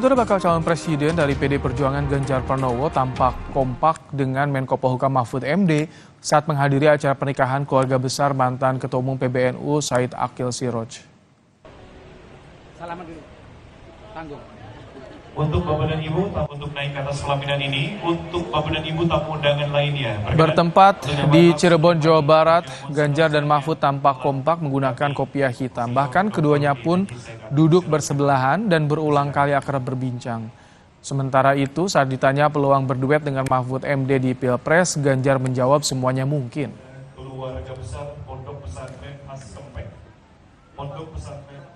Saudara bakal calon presiden dari PD Perjuangan Ganjar Pranowo tampak kompak dengan Menko Polhukam Mahfud MD saat menghadiri acara pernikahan keluarga besar mantan Ketua Umum PBNU Said Akil Siroj. Salaman dulu. Tanggung. Untuk Bapak dan Ibu, untuk naik ke atas pelaminan ini, untuk Bapak dan Ibu tamu undangan lainnya. Bertempat di Cirebon, Jawa Barat, Ganjar dan Mahfud tampak kompak menggunakan kopiah hitam. Bahkan keduanya pun duduk bersebelahan dan berulang kali akrab berbincang. Sementara itu, saat ditanya peluang berduet dengan Mahfud MD di Pilpres, Ganjar menjawab semuanya mungkin. Keluarga besar Pondok Pesantren Mas Kempek. Pondok Pesantren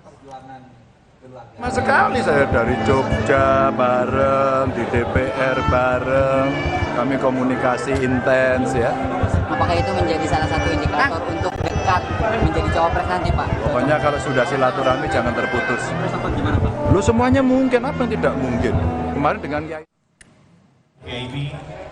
Mas sekali saya dari Jogja bareng, di DPR bareng, kami komunikasi intens ya. Apakah itu menjadi salah satu indikator untuk dekat menjadi cawapres nanti, Pak? Pokoknya kalau sudah silaturahmi jangan terputus. Lu semuanya mungkin, apa yang tidak mungkin? Kemarin dengan KIB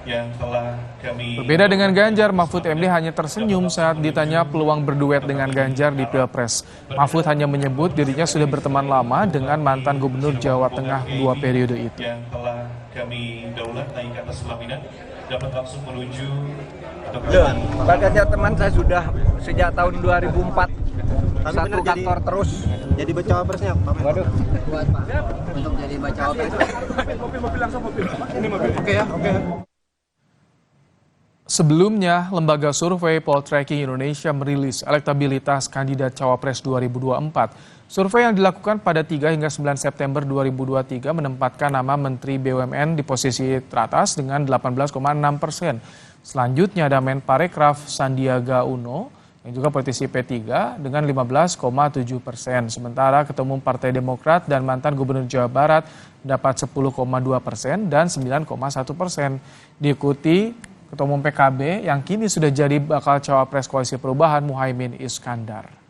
yang telah kami... Berbeda dengan Ganjar, Mahfud MD hanya tersenyum saat ditanya peluang berduet dengan Ganjar di Pilpres. Mahfud hanya menyebut dirinya sudah berteman lama dengan mantan Gubernur Jawa Tengah 2 periode itu. Yang telah kami daulat naik ke atas pelaminan dapat langsung menuju atau Pak Ganjar teman saya sudah sejak tahun 2004. Satu kantor terus. Jadi baca presnya Pak. Waduh, buat Pak. Untuk jadi baca cawapres. Oke ya, oke. Sebelumnya, lembaga survei Poltreking Indonesia merilis elektabilitas kandidat Cawapres 2024. Survei yang dilakukan pada 3 hingga 9 September 2023 menempatkan nama Menteri BUMN di posisi teratas dengan 18,6%. Selanjutnya ada Menparekraf Sandiaga Uno yang juga politisi P3 dengan 15,7%. Sementara Ketua Umum Partai Demokrat dan mantan Gubernur Jawa Barat dapat 10,2% dan 9,1%. Diikuti Ketua Umum PKB yang kini sudah jadi bakal Cawapres Koalisi Perubahan Muhaimin Iskandar.